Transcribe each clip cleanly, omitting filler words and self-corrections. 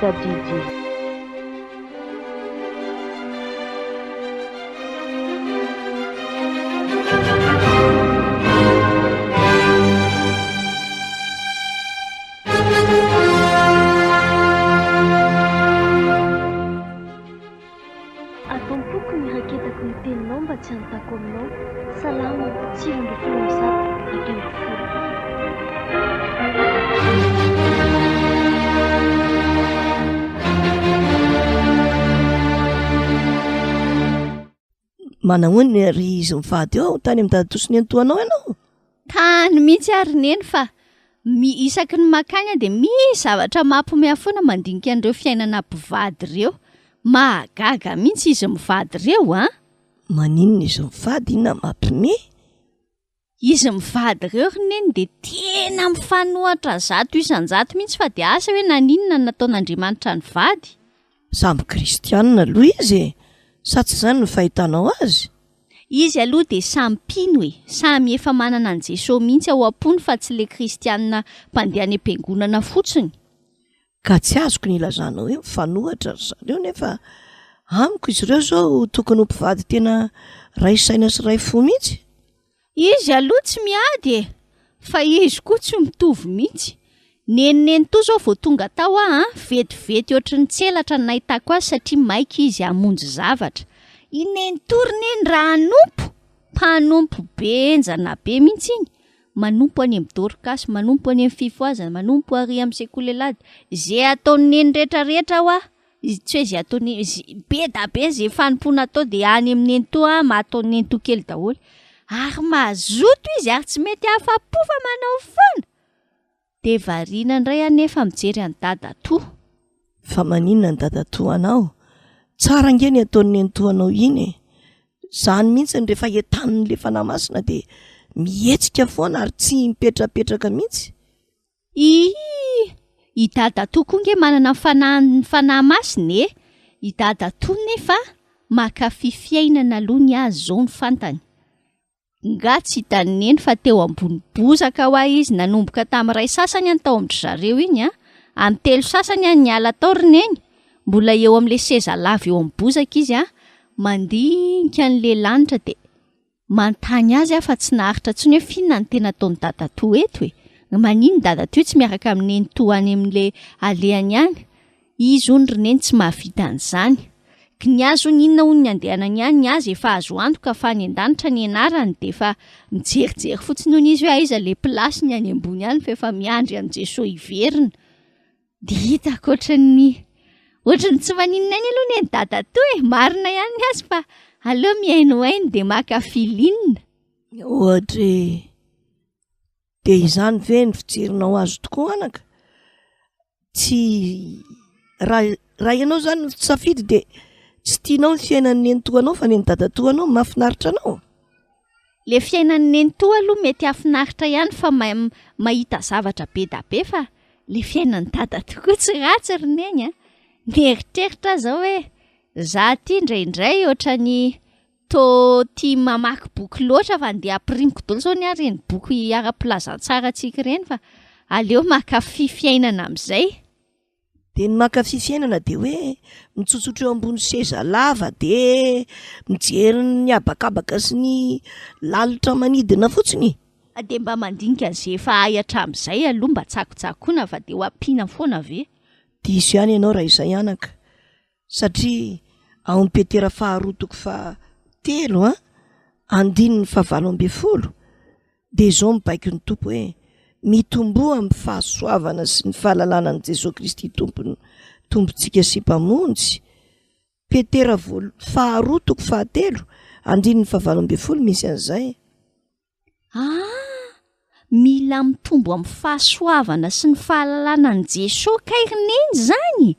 tadidi. Ataompoko ny raketako ny teninao mba tsy hanontako aminao. Salama, tsirondro filomizato, akemifolo. Manahoana ry izy mivady eo tany amin'ny dadatosi ny antoanao ianao? Tany mihitsy ary neny fa isaky ny makanya dia misy zavatra mampiomehy foana mandinika an'ireo fiainana mpivady ireo. Mahagaga mihitsy izy mivady ireo a. Maninona izy mivady inona mampimehy? Izy mivady ireo neny dia tena mifanohatra zato isan-jato mihitsy fa dia asa hoe naninona nataon'Andriamanitra ny vady. Samby kristianina aloha izy sa tsy izany no fahitanao azy? Izy aloha dia samy mpino e, samy efa manana an Jesosy mihitsy ao am-pony fa tsy le kristianina mpandeha any am-piangonana fotsiny. Ka tsy azoko ny ilazanao hoe mifanohatra ry zareo nefa amiko izy ireo zao tokony ho mpivady tena ray saina sy ray fo mihitsy. Izy aloha tsy miady e, fa izy koa tsy mitovy mihitsy. Neneneny to zao vao tonga tao vetivety ohatry ny tselatra ny nahitako azy satria maika izy hamonjy zavatra. Ineny toriny raha mpanompo benjana be mihitsy iny. Manompo any amin'ny dorikasy, manompo any amin'ny fifoazana, manompo ary amin'ny sekolelady. Zay ataony neny rehetrarehetra tsy hoe zay ataony be da be zay fanompona atao dia any amin'ny neny to mahataony neny to kely daholo. Ary mazoto izy ary tsy mety afa-po fa manao foana. Dia variana indray anefa mijery any dada to. Fa maninona ny dada to anao? Tsara ngeny ataony neny to anao iny. Zany mihitsy ny rehefa entaniny le fanahy masina dia mihetsika foana ary tsy mipetrapetraka mihitsy. I dada to koa nge manana fanahy masina e. I dada to nefa mankafy fiainana aloha ny azy zao ny fantany. Nga tsy hitany neny fa teo ambony bozaka ho izy nanomboka tamin'ny ray sasany any tao amin'ny zareo iny amin'ny telo sasany any niala tao ry neny. Mbola eo amin'le seza lava eo amin'ny bozaka izy mandinika an'le lanitra dia mantany azy fa tsy naharitra tsiny hoe finna ny tena ataony dada to eto e. Manino dada to tsy miaraka amin'ny neny to any amin'le alehany any. Izy hono ry neny tsy mahavita an'izany. Ny azo ninona hono ny andehanany any, ny azy efa azo antoka fa ny an-danitra ny anarany dia efa mijerijery fotsiny noho izy hoe aiza le plasiny any ambony any fa efa miandry an' Jesosy iverina. Dia hitako ohatrany tsy maninona any aloha ny dada to e, marina ihany ny azy fa aleo mihainohaino dia makafilinina. Ohatra dia izany ve ny fijerinao azo tokoa anaka? Tsy raha ianao zany safidy dia tsy tianao ny fiainan'ny neny to anao fa neny dada to anao mahafinaritra anao? Le fiainan'ny neny to aloha mety hafinaritra ihany fa mahita zavatra be da be fa le fiainan'ny dada to koa tsy ratsy ry neny Mieritreritra zao hoe za ty indraindray ohatrany tia mamaky boky loatra fa andeha ampirimboko daholo zao ny reny boky ara-pilazantsara antsika ireny fa aleo mankafy fiainana amin'izay. Dia ny mankafy fiainana dia hoe mitsotsotra eo ambony seza lava dia mijery ny habakabaka sy ny lalitra manidina fotsiny. Dia mba mandinika an'izay efa hay hatramin'izay aloha mba tsakotsakoina fa dia ho ampiana foana ve? Diso ihany ianao raha izay anaka satria ao amin'ny petera 2:3 andininy 7:20 dia izao mibaiko ny tompo hoe mitomboa amin'ny fahasoavana sy ny fahalalana ny Jesosy Kristy tompontsika sy mpamonjy. Petera 2:3 andininy 7:20 misy an'izay. Mila mitombo amin'ny fahasoavana sy ny fahalalana ny Jesosy kairiny zany.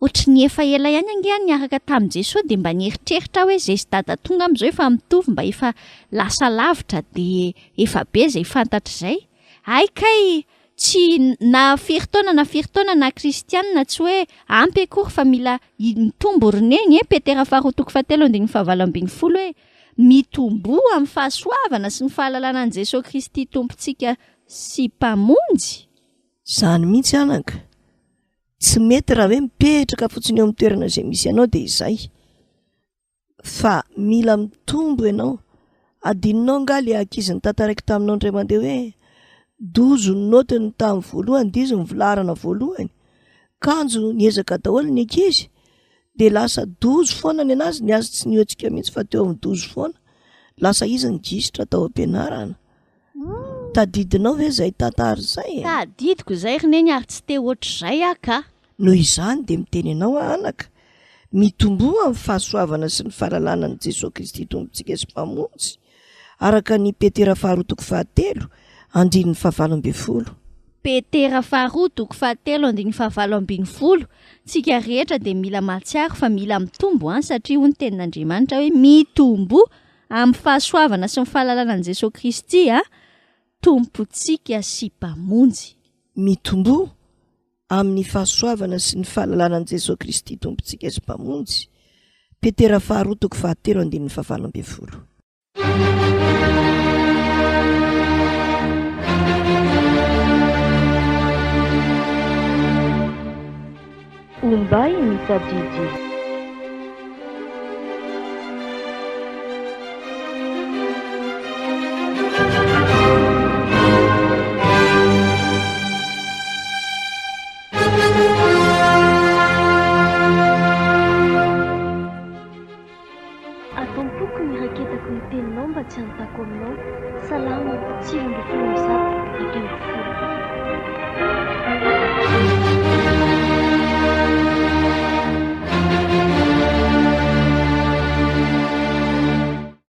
Ohatrany efa ela ihany ange niaraka tamin'i Jesosy dia mba nieritreritra hoe zay sy dada tonga amin'izao efa mitovy mba efa lasa lavitra dia efa be zay fantatra izay. Kay tsy na firy-taona na kristianina tsy hoe ampy akory fa mila mitombo roneny Petera 2:7-20 hoe mitombo amin'ny fahasoavana sy ny fahalalana ny Jesosy Kristy tompontsika sy mpamonjy. Zany mihitsy anaka. tsy mety raha hoe mipetraka fotsiny eo amin'ny toerana izay misy ianao dia izay, fa mila mitombo ianao. Adininao nga le ankiziny tantaraiky taminao indray mandeha hoe dozo ny notiny tamin'ny voalohany, dizo ny volarana voalohany, kanjo niezaka daholo ny ankizy, dia lasa dozo foana ny anazy, ny azy tsy niotsika mihitsy fa teo amin'ny dozo foana, lasa izy ny gisitra tao am-pianarana. Tadidinao ve izay tantara izay? Tadidiko izay rineny ary tsy te ohatr'izay aka. Noho izany dia miteny ianao anaka, mitomboa amin'ny fahasoavana sy ny fahalalana ny Jesosy Kristy tompontsika sy mpamonjy, araka ny Petera 2:7 andiny 7:20. Petera 2:7 tsika rehetra dia mila mahatsiaro fa mila mitombo satria hoy ny tenin'Andriamanitra hoe mitombo amin'ny fahasoavana sy ny fahalalana ny Jesosy Kristy tompontsika sy mpamonjy. Mitombo amin'ny fahasoavana sy ny fahalalana ny Jesosy Kristy tompontsika sy mpamonjy. Petera 2:7 andiny 7:20. Ombay mitadidi. Ataompoko ny raketako ny teninao mba tsy hanontako aminao. Salamo 7:7 hatramin'ny 10.